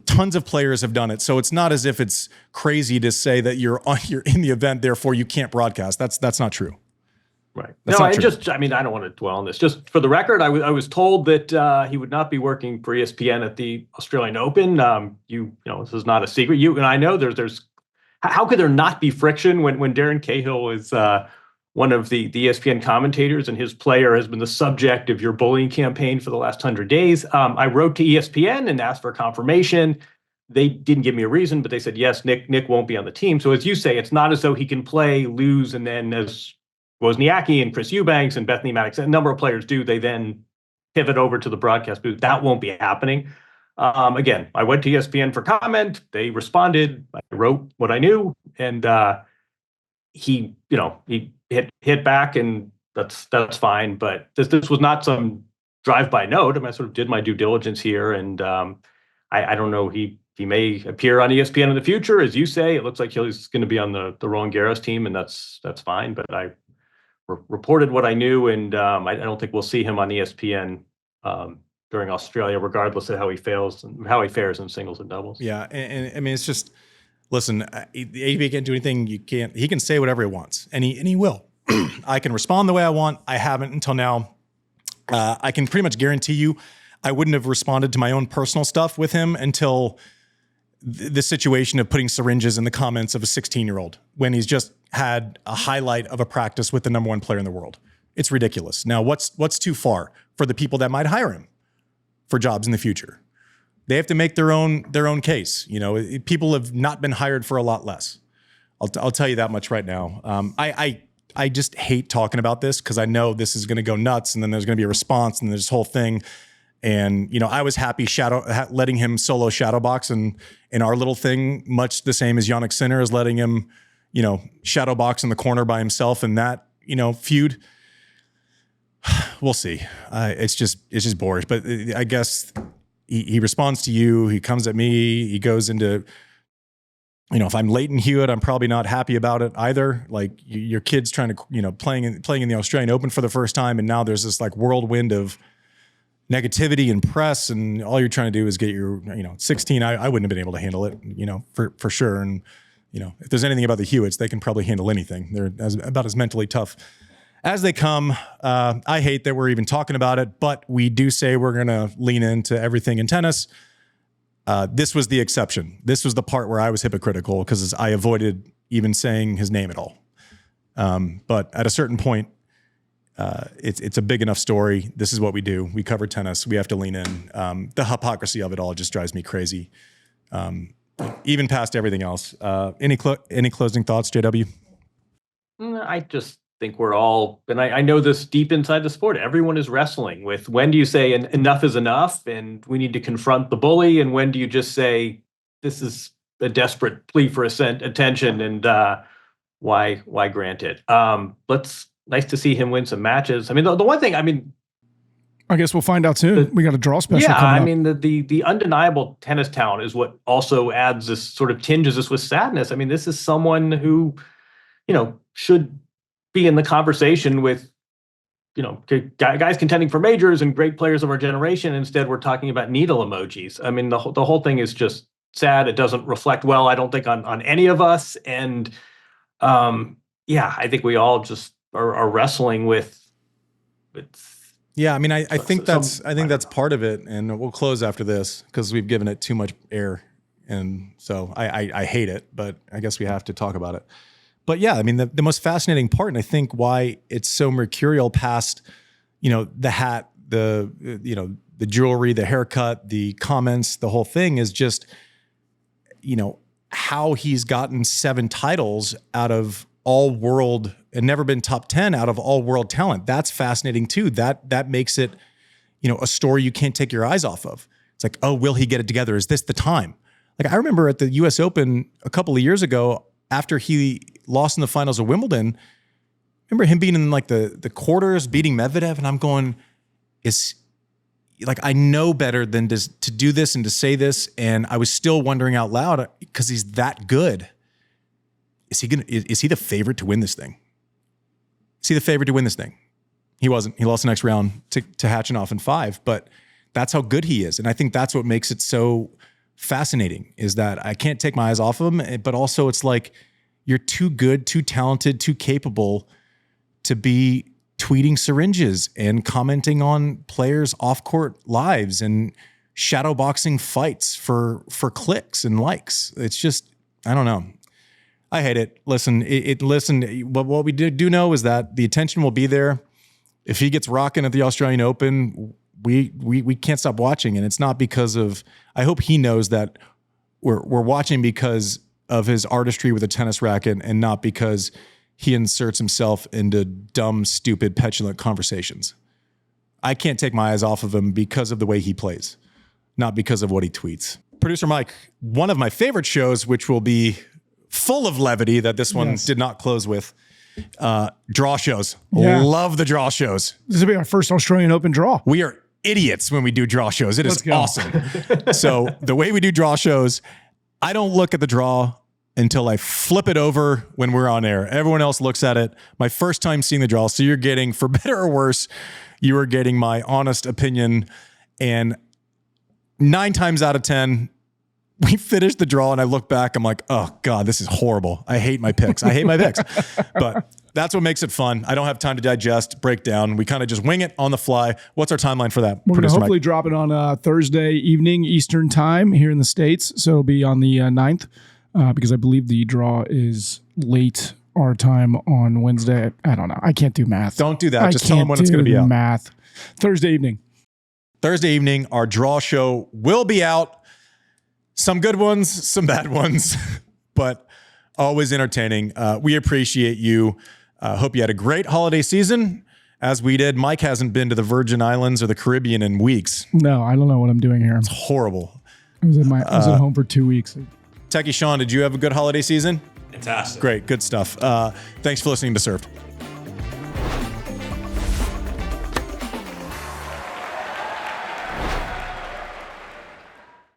Tons of players have done it. So it's not as if it's crazy to say that you're in the event, therefore you can't broadcast. That's not true. Right. No, I don't want to dwell on this. Just for the record, I was told that he would not be working for ESPN at the Australian Open. This is not a secret. You and I know there's how could there not be friction when Darren Cahill is one of the ESPN commentators and his player has been the subject of your bullying campaign for the last 100 days. I wrote to ESPN and asked for confirmation. They didn't give me a reason, but they said, yes, Nick won't be on the team. So as you say, it's not as though he can play, lose, and then as Wozniacki and Chris Eubanks and Bethany Maddox, a number of players do, they then pivot over to the broadcast booth. That won't be happening. Again, I went to ESPN for comment. They responded. I wrote what I knew, and he hit back, and that's fine. But this was not some drive-by note. I sort of did my due diligence here, and I don't know. He may appear on ESPN in the future, as you say. It looks like he's going to be on the Roland Garros team, and that's fine. But I reported what I knew, and I don't think we'll see him on ESPN during Australia, regardless of how he fares in singles and doubles. Yeah, and I mean, it's just, listen, the ATP can't do anything. He can say whatever he wants, and he will. I can respond the way I want. I haven't until now. I can pretty much guarantee you, I wouldn't have responded to my own personal stuff with him until the situation of putting syringes in the comments of a 16-year-old when he's just had a highlight of a practice with the number one player in the world. It's ridiculous. Now, what's too far for the people that might hire him for jobs in the future? They have to make their own case. People have not been hired for a lot less. I'll tell you that much right now. I just hate talking about this because I know this is going to go nuts, and then there's going to be a response, and there's this whole thing. And I was happy letting him solo shadowbox in our little thing, much the same as Jannik Sinner is letting him, shadowbox in the corner by himself in that feud. We'll see. It's just boorish. But I guess he responds to you. He comes at me. He goes into, if I'm Leighton Hewitt, I'm probably not happy about it either. Like your kid's trying to, playing in the Australian Open for the first time, and now there's this like whirlwind of negativity and press, and all you're trying to do is get your, 16. I wouldn't have been able to handle it, for sure. And, if there's anything about the Hewitts, they can probably handle anything. They're about as mentally tough as they come. I hate that we're even talking about it, but we do say we're going to lean into everything in tennis. This was the exception. This was the part where I was hypocritical because I avoided even saying his name at all. But at a certain point, it's a big enough story. This is what we do. We cover tennis. We have to lean in. The hypocrisy of it all just drives me crazy. Even past everything else. Any closing thoughts, JW? I just think we're all, and I know this deep inside the sport, everyone is wrestling with when do you say enough is enough and we need to confront the bully, and when do you just say this is a desperate plea for attention and why grant it? Nice to see him win some matches. I mean, the one thing, I guess we'll find out soon. We got a draw special coming up. The undeniable tennis talent is what also adds this sort of tinges this with sadness. This is someone who, should be in the conversation with, guys contending for majors and great players of our generation. Instead, we're talking about needle emojis. The whole thing is just sad. It doesn't reflect well, I don't think, on any of us. And I think we all just are wrestling with. Yeah, I think that's part of it, and we'll close after this because we've given it too much air, and so I hate it, but I guess we have to talk about it. But yeah, the most fascinating part, and I think why it's so mercurial past, the hat, the jewelry, the haircut, the comments, the whole thing is just, how he's gotten 7 titles out of all world and never been top 10 out of all world talent. That's fascinating too. That makes it a story you can't take your eyes off of. It's like, oh, will he get it together? Is this the time? Like, I remember at the US Open a couple of years ago, after he lost in the finals of Wimbledon, remember him being in like the quarters, beating Medvedev, and I'm going, I know better than to do this and to say this, and I was still wondering out loud, because he's that good. Is he the favorite to win this thing? Is he the favorite to win this thing? He wasn't. He lost the next round to Khachanov in 5, but that's how good he is. And I think that's what makes it so fascinating, is that I can't take my eyes off of him, but also it's like, you're too good, too talented, too capable to be tweeting syringes and commenting on players' off-court lives and shadowboxing fights for clicks and likes. It's just, I don't know. I hate it. Listen, what we do know is that the attention will be there. If he gets rocking at the Australian Open, we can't stop watching. And it's not because of, I hope he knows that we're watching because of his artistry with a tennis racket and not because he inserts himself into dumb, stupid, petulant conversations. I can't take my eyes off of him because of the way he plays, not because of what he tweets. Producer Mike, one of my favorite shows, which will be full of levity that this one did not close with, draw shows. Yeah. Love the draw shows. This will be our first Australian Open draw. We are idiots when we do draw shows. It is awesome. So the way we do draw shows, I don't look at the draw until I flip it over when we're on air. Everyone else looks at it. My first time seeing the draw. So you're getting, for better or worse, you are getting my honest opinion. And 9 times out of 10, we finished the draw and I look back, I'm like, oh God, this is horrible. I hate my picks. But that's what makes it fun. I don't have time to digest, break down. We kind of just wing it on the fly. What's our timeline for that? We're going to hopefully drop it on Thursday evening Eastern time here in the States. So it'll be on the 9th because I believe the draw is late our time on Wednesday. I don't know. I can't do math. Don't do that. Just tell them when it's going to be out. Math. Thursday evening. Thursday evening, our draw show will be out. Some good ones, some bad ones, but always entertaining. We appreciate you. Hope you had a great holiday season, as we did. Mike hasn't been to the Virgin Islands or the Caribbean in weeks. No, I don't know what I'm doing here. It's horrible. I was at home for 2 weeks. Techie Sean, did you have a good holiday season? Fantastic. Great, good stuff. Thanks for listening to Served.